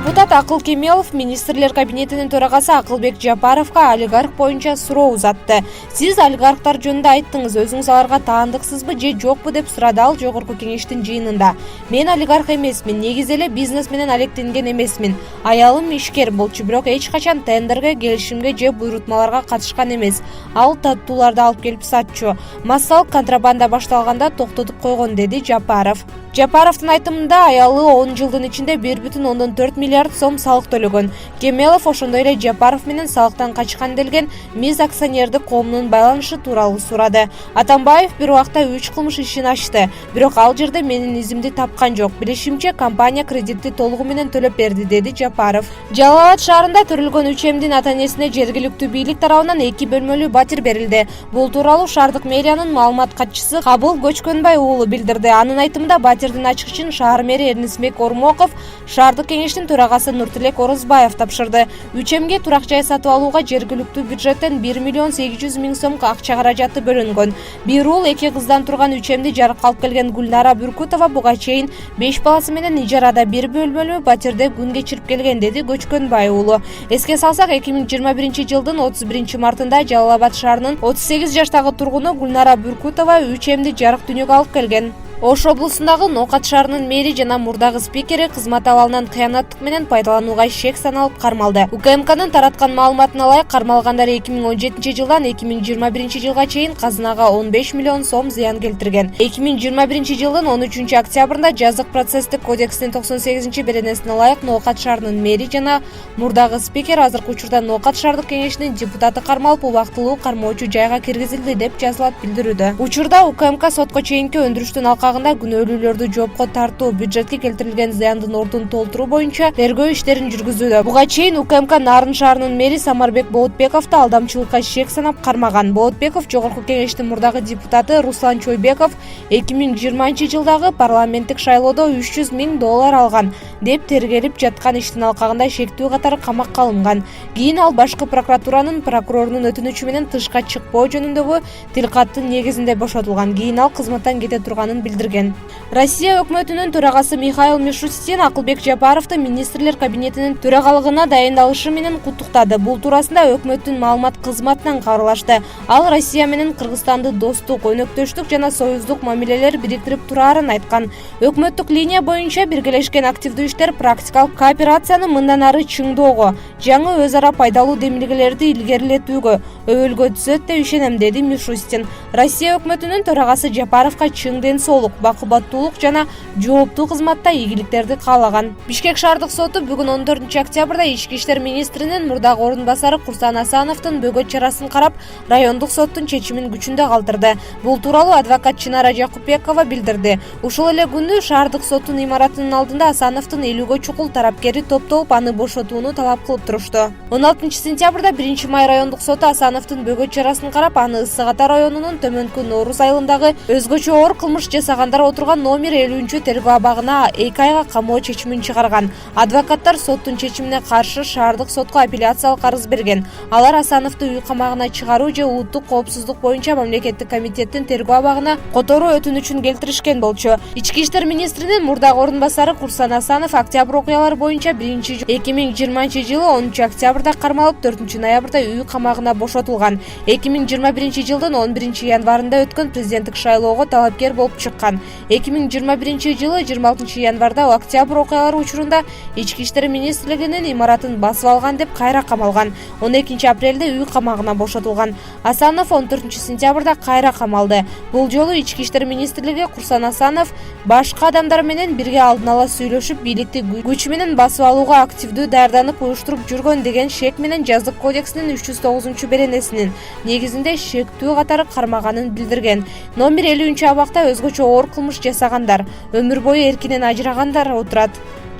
Депутат Акыл Кемелов министрлер кабинетинин төрагасы Акылбек Жапаровго олигарх боюнча суроо узатты. Сиз олигархтар жөнүндө айттыңыз, өзүңүз аларга таандыксызбы же жокпу деп сурады ал жогорку кеңештин жыйынында. Мен олигарх эмесмин, негизи эле бизнес менен алектенген эмесмин. Аялым ишкер болчу, бирок эч качан тендерге, келишимге же буйрутмаларга катышкан эмес. Ал таттууларды алып келип сатчу. Массалык контрабанда башталганда токтотуп койгон, деди Жапаров. Жапаровдун айтымында аялы 10 жылдын ичинде 1,4 миллиард сом салык төлөгөн. Кемелов ошондой эле Жапаров менен салыктан качкан делген МИЗ акционердик коомунун байланышы тууралуу сурады. Атамбаев бир убакта 3 кылмыш ишин ачты, бирок ал жерде менин изимди тапкан жок. Билишимче, компания кредитти толугу менен төлөп берди, деди Жапаров. Жалал Абад шаарында төрөлгөн 3Мдин ата-энесине жергиликтүү бийлик тарабынан 2 бөлмөлүү батир берилди. Бул тууралуу шаардык мэриянын маалымат катчысы Кабыл Көчкөнбай уулу билдирди. Анын айтымында батирдин ачкычын шаар мэри Эрнисбек Ормоков шаардык кеңештин төрагасы Нуртилек Орозбаев тапшырды. 3Мге турак жай сатып алууга жергиликтүү бюджеттен 1 миллион 800 миң сом акча каражаты бөлүнгөн. Бир уул 2 кыздан турган 3Мди жарыкка алып келген Гүлнара Бүркүтова буга чейин 5 баласы менен ижарада 1 бөлмөлүү батирде күн кечирип келген, деди Көчкөнбай уулу. Эске салсак, 2021 жылдын 31 мартында Жалал Абад шаарынын 38 жаштагы тургуну Гүлнара Бүркүтова 3Мди жарык дүйнөгө алып келген. Ош облусундагы Ноокат шаарынын мэри жана мурдагы спикери кызмат абалынан кыянаттык менен пайдаланууга шек саналып кармалды. УКМКнын тараткан маалыматына ылайык, кармалгандар 2017 жылдан 2021 жылга чейин казынага 15 миллион сом зыян келтирген. 2021 жылдын 13 октябрында жазык процесстик кодекстин 98 беренесине ылайык Ноокат шаарынын мэри жана мурдагы спикер азыркы учурда Ноокат шаардык кеңешинин депутаты кармалып, убактылуу кармоочу жайга киргизилди деп жазылат билдирүүдө. Учурда УКМК сотко чейинки өндүрүштүн күнөөлүүлөрдү жоопко тартуу, бюджетке келтирилген зыяндын ордун толтуруу боюнча тергөө иштерин жүргүзүүдө. Буга чейин УКМК Нарын шаарынын мэри Самарбек Болотбековду алдамчылыкка шек санап кармаган. Болотбеков жогорку кеңештин мурдагы депутаты Руслан Чойбеков 2020 жылдагы парламенттик шайлоодо 300 миң доллар алган деп тергелип жаткан иштин алкагында шектүү катары камакка алынган. Кийин ал башкы прокуратуранын прокурорунун өтүнүчү менен тышка чыкпоо жөнүндөгү тилкаттын негизинде бошотулган. Кийин ал кызматтан кете турганын билдирген. Россия өкмөтүнүн төрагасы Михаил Мишустин Акылбек Жапаровду министрлер кабинетинин төрагалыгына дайындалышы менен куттуктады. Бул туурасында өкмөттүн маалымат кызматынан кабарлашты. Ал Россия менен Кыргызстанды достук, өнөктөштүк жана союздук мамилелер бириктирип тураарын айткан. Өкмөттүк линия боюнча биргелешкен активдүү иштер практикалык кооперацияны мындан ары чыңдоого, жаңы өз ара пайдалуу демилгелерди илгерилетүүгө өбөлгө түзөт деп ишенем, деди Мишустин. Россия өкмөтүнүн төрагасы Жапаровго чың ден соолук, бакубаттуулук жана жооптуу кызматта ийгиликтерди каалаган. Бишкек шаардык соту бүгүн 14 октябрда ички иштер министринин мурдагы орун басары Курсан Асановдун бөгөт чарасын карап, райондук соттун чечимин күчүндө калтырды. Бул тууралуу адвокат Чынара Жакупбекова билдирди. Ушул эле күндү шаардык соттун имаратынын алдында Асановдун 50 чукул тарапкери топтолуп аны бошотууну талап кылып турушту. 16 сентябрда 1 май райондук соту Асановдун бөгөт чарасын карап, аны Ысык Ата районунун Төмөнкү Нооруз айылындагы өзгөчө оор кылмыш жасагандар отурган номер 50 тергөө абагына 2 айга камоо чечимин чыгарган. Адвокаттар соттун чечимине каршы шаардык сотко апелляциялык арыз берген. Алар Асановду үй камагына чыгаруу же улуттук коопсуздук боюнча мамлекеттик комитеттин тергөө абагына которуу өтүнүчүн келтиришкен болчу. Ички иштер министринин мурдагы орун басары Курсан Асанов октябрь окуялары боюнча 2020 жылы 10 октябрда кармалып, 4 ноябрда үй камагына бошотулган. 2021 жылдын 11 январында өткөн президенттик шайлоого талапкер болуп чыккан. 2021 жылы 26 январда октябрь окуялары учурунда ички иштер министрлигинин имаратын басып алган деп кайра камалган. 12 апрелде үй камагына бошотулган. Асанов 14 сентябрда кайра камалды. Бул жолу ички иштер министрлиги Курсан Асанов башка адамдар менен бирге алдын ала сүйлөшүп, бийликти күч менен басып алууга активдүү даярданып уюштуруп жүргөн деген шек менен жазык кодексинин 309 беренесинин негизинде шектүү катары кармаганын билдирген. Номер 50 абакта өзгөчө оор кылмыш жасагандар, өмүр бою эркинен ажырагандар отурат.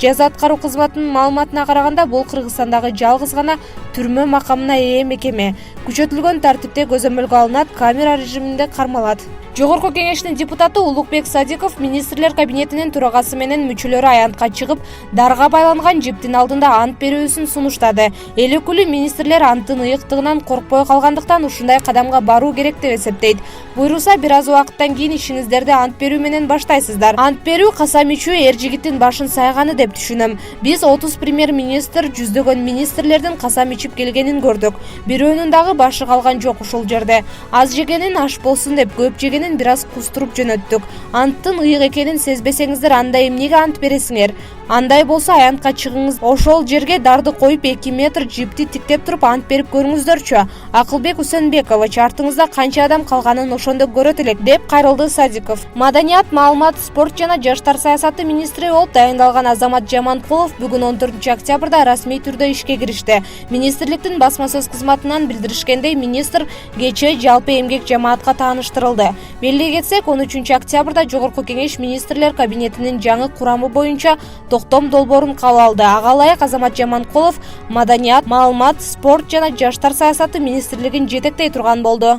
Жаза аткаруу кызматынын маалыматына караганда, бул Кыргызстандагы жалгыз гана түрмө макамына ээ мекеме. Күчөтүлгөн тартипте көзөмөлгө алынат, камера режиминде кармалат. Жогорку кеңештин депутаты Улукбек Садиков министрлер кабинетинин төрагасы менен мүчөлөрү аянтка чыгып, дарга байланган жиптин алдында ант берүүсүн сунуштады. Эл өкүлү министрлер анттын ыйыктыгынан коркпой калгандыктан ушундай кадамга баруу керек деп эсептейт. Буйруса бир аз убакыттан кийин ишиңиздерди ант берүү менен баштайсыздар. Ант берүү касам ичүү эр жигиттин башын сайганы деп деп түшүнөм. Биз 30 премьер-министр, жүздөгөн министрлердин касам ичип келгенин көрдүк. Бирөөнүн дагы башы калган жок ушул жерде. Аз жегенин аш болсун деп көп жегенин бир аз кустуруп жөнөттүк. Анттын ыйык экенин сезбесеңиздер анда эмнеге ант бересиңер? Андай болсо аянтка чыгыңыз, ошол жерге дарды коюп 2 метр жипти тиктеп туруп ант берип көрүңүздөрчү. Акылбек Усенбекович, артыңызда канча адам калганын ошондо көрөт элек, деп кайрылды Садиков. Маданият, маалымат, спорт жана жаштар саясаты министри болуп дайындалган Азамат Жаманкулов бүгүн 14 октябрда расмий түрдө ишке киришти. Министрликтин басма сөз кызматынан билдиришкендей, министр кечээ жалпы эмгек жамаатка тааныштырылды. Белгилей кетсек, 13 октябрда Жогорку Кеңеш министрлер кабинетинин жаңы курамы боюнча токтом долбоорун кабыл алды. Ага ылайык Азамат Жаманкулов Маданият, маалымат, спорт жана жаштар саясаты министрлигин жетектей турган болду.